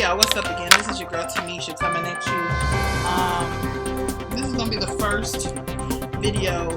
y'all, what's up again? This is your girl Tanisha coming at you. This is going to be the first video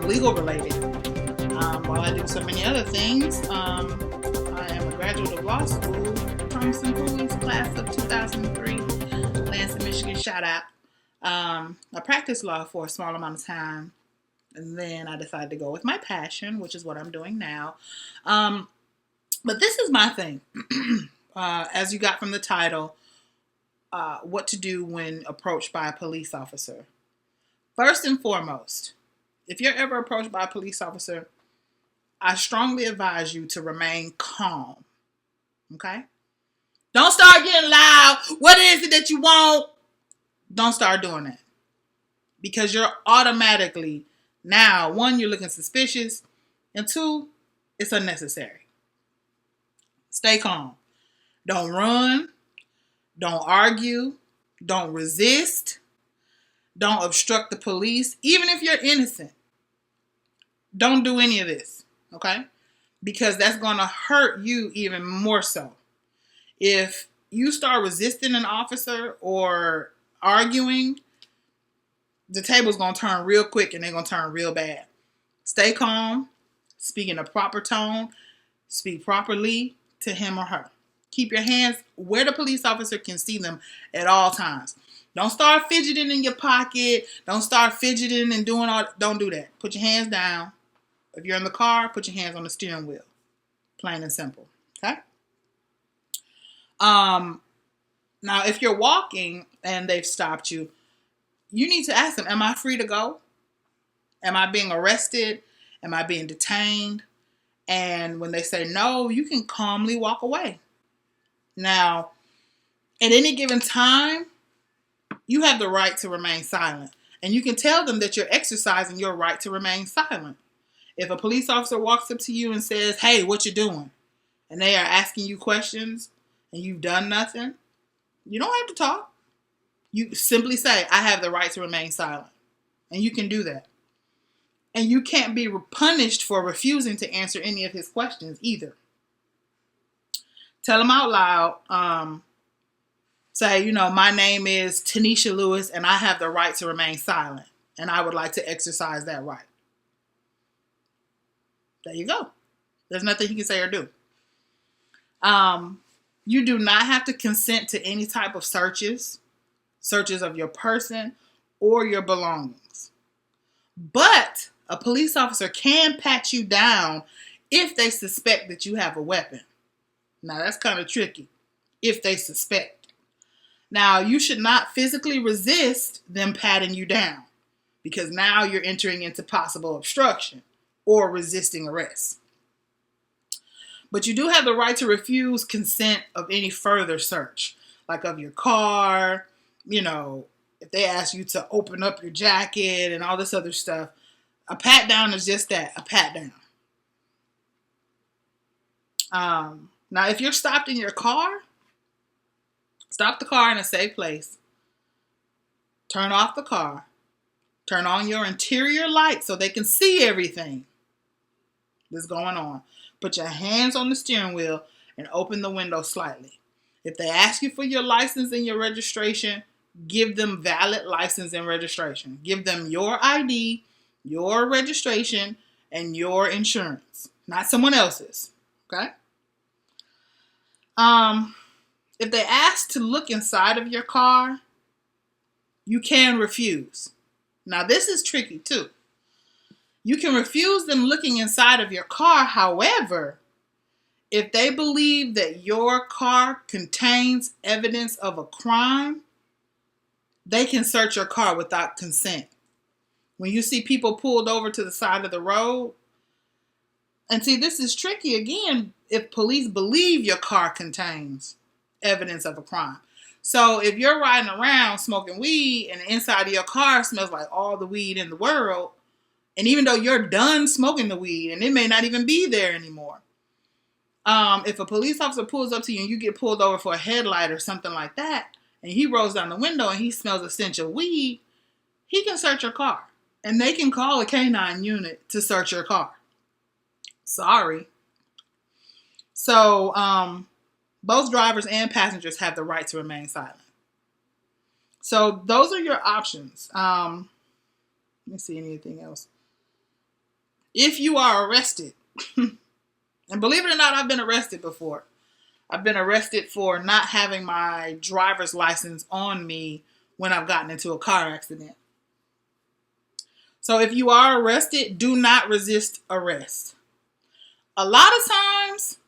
legal related. While I do so many other things, I am a graduate of law school from St. Louis, class of 2003, Lansing, Michigan, shout out. I practiced law for a small amount of time, and then I decided to go with my passion, which is what I'm doing now. But this is my thing. As you got from the title, what to do when approached by a police officer. First and foremost, if you're ever approached by a police officer, I strongly advise you to remain calm. Okay? Don't start getting loud. What is it that you want? Don't start doing that. Because you're automatically, now, one, you're looking suspicious, and two, it's unnecessary. Stay calm. Don't run. Don't argue. Don't resist. Don't obstruct the police. Even if you're innocent, don't do any of this, okay? Because that's going to hurt you even more so. If you start resisting an officer or arguing, the table's going to turn real quick and they're going to turn real bad. Stay calm. Speak in a proper tone. Speak properly to him or her. Keep your hands where the police officer can see them at all times. Don't start fidgeting in your pocket. Don't start fidgeting and doing all. Don't do that. Put your hands down. If you're in the car, put your hands on the steering wheel. Plain and simple. Okay? Now, if you're walking and they've stopped you, you need to ask them, am I free to go? Am I being arrested? Am I being detained? And when they say no, you can calmly walk away. Now, at any given time, you have the right to remain silent. And you can tell them that you're exercising your right to remain silent. If a police officer walks up to you and says, hey, what you doing? And they are asking you questions and you've done nothing, you don't have to talk. You simply say, I have the right to remain silent. And you can do that. And you can't be punished for refusing to answer any of his questions either. Tell them out loud. Say, my name is Tanisha Lewis and I have the right to remain silent. And I would like to exercise that right. There you go. There's nothing you can say or do. You do not have to consent to any type of searches of your person or your belongings. But a police officer can pat you down if they suspect that you have a weapon. Now, that's kind of tricky, if they suspect. Now, you should not physically resist them patting you down because now you're entering into possible obstruction or resisting arrest. But you do have the right to refuse consent of any further search, like of your car, if they ask you to open up your jacket and all this other stuff. A pat down is just that, a pat down. Now, if you're stopped in your car, stop the car in a safe place. Turn off the car. Turn on your interior lights so they can see everything that's going on. Put your hands on the steering wheel and open the window slightly. If they ask you for your license and your registration, give them valid license and registration. Give them your ID, your registration, and your insurance, not someone else's. Okay? If they ask to look inside of your car, you can refuse. Now, this is tricky too. You can refuse them looking inside of your car. However, if they believe that your car contains evidence of a crime, they can search your car without consent. When you see people pulled over to the side of the road, and see, this is tricky again if police believe your car contains evidence of a crime. So if you're riding around smoking weed and the inside of your car smells like all the weed in the world, and even though you're done smoking the weed and it may not even be there anymore, if a police officer pulls up to you and you get pulled over for a headlight or something like that, and he rolls down the window and he smells a stench of weed, he can search your car. And they can call a canine unit to search your car. Sorry. So Both drivers and passengers have the right to remain silent. So those are your options. Let me see anything else. If you are arrested, and believe it or not, I've been arrested before. I've been arrested for not having my driver's license on me when I've gotten into a car accident. So if you are arrested, do not resist arrest. A lot of times,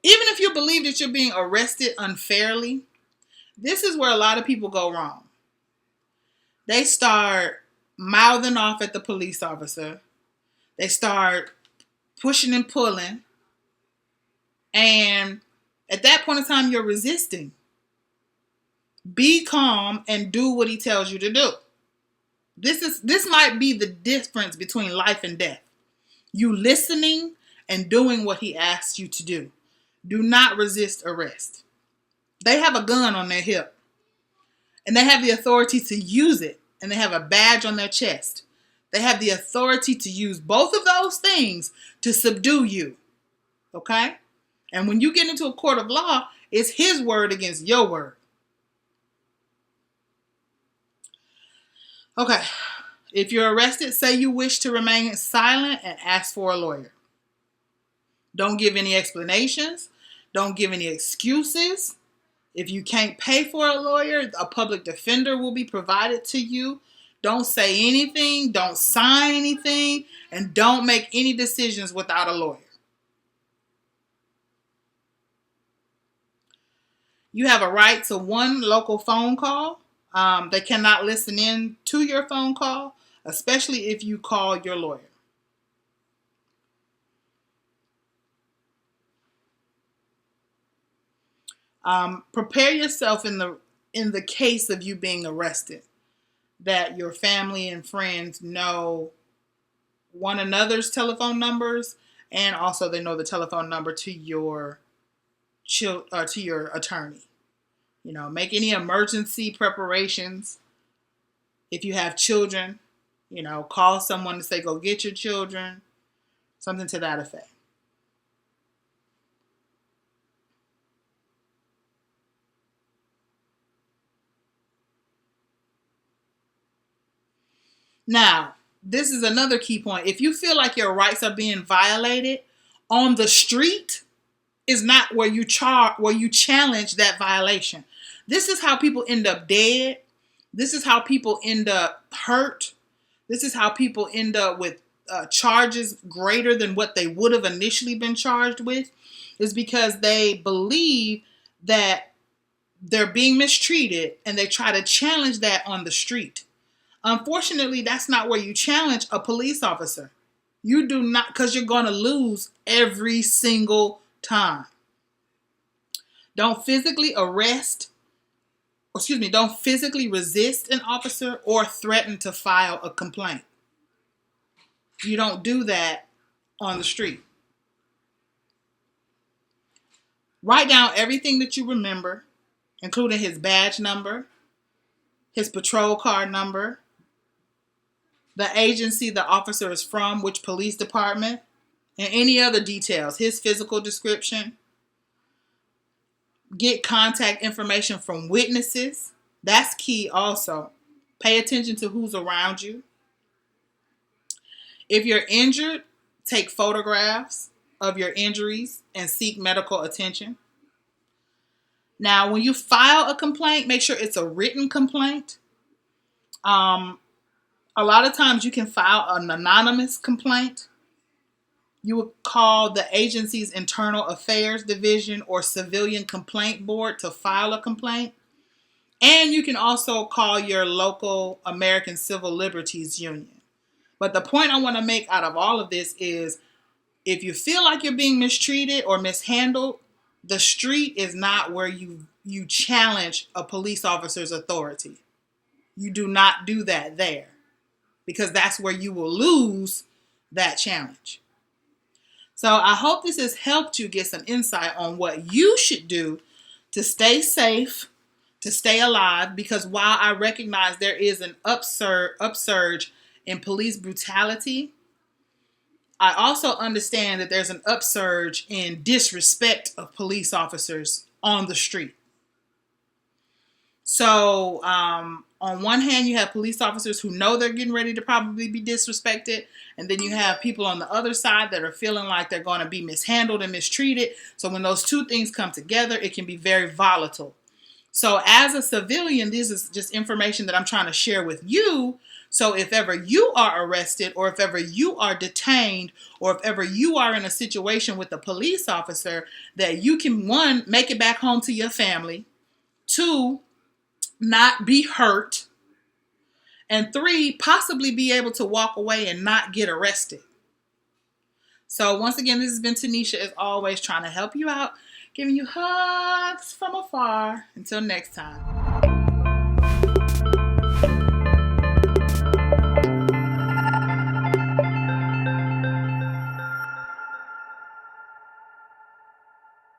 even if you believe that you're being arrested unfairly, this is where a lot of people go wrong. They start mouthing off at the police officer. They start pushing and pulling. And at that point in time, you're resisting. Be calm and do what he tells you to do. This might be the difference between life and death. You listening and doing what he asks you to do. Do not resist arrest. They have a gun on their hip. And they have the authority to use it. And they have a badge on their chest. They have the authority to use both of those things to subdue you. Okay? And when you get into a court of law, it's his word against your word. Okay. If you're arrested, say you wish to remain silent and ask for a lawyer. Don't give any explanations. Don't give any excuses. If you can't pay for a lawyer, a public defender will be provided to you. Don't say anything. Don't sign anything. And don't make any decisions without a lawyer. You have a right to one local phone call. They cannot listen in to your phone call, especially if you call your lawyer. Prepare yourself in the case of you being arrested, that your family and friends know one another's telephone numbers, and also they know the telephone number to your attorney. Make any emergency preparations. If you have children, call someone to say, go get your children. Something to that effect. Now, this is another key point. If you feel like your rights are being violated on the street, is not where you challenge that violation. This is how people end up dead. This is how people end up hurt. This is how people end up with charges greater than what they would have initially been charged with, is because they believe that they're being mistreated and they try to challenge that on the street. Unfortunately, that's not where you challenge a police officer. You do not, because you're going to lose every single time. Don't physically resist an officer or threaten to file a complaint. You don't do that on the street. Write down everything that you remember, including his badge number, his patrol car number, the agency the officer is from, which police department, and any other details, his physical description. Get contact information from witnesses. That's key also. Pay attention to who's around you. If you're injured, take photographs of your injuries and seek medical attention. Now, when you file a complaint, make sure it's a written complaint. A lot of times you can file an anonymous complaint. You would call the agency's Internal Affairs Division or Civilian Complaint Board to file a complaint. And you can also call your local American Civil Liberties Union. But the point I want to make out of all of this is, if you feel like you're being mistreated or mishandled, the street is not where you challenge a police officer's authority. You do not do that there, because that's where you will lose that challenge. So I hope this has helped you get some insight on what you should do to stay safe, to stay alive, because while I recognize there is an upsurge in police brutality, I also understand that there's an upsurge in disrespect of police officers on the street. So, on one hand, you have police officers who know they're getting ready to probably be disrespected. And then you have people on the other side that are feeling like they're going to be mishandled and mistreated. So when those two things come together, it can be very volatile. So as a civilian, this is just information that I'm trying to share with you. So if ever you are arrested, or if ever you are detained, or if ever you are in a situation with a police officer, that you can, one, make it back home to your family, two, not be hurt, and three, possibly be able to walk away and not get arrested. So once again, this has been Tanisha, as always, trying to help you out, giving you hugs from afar. Until next time.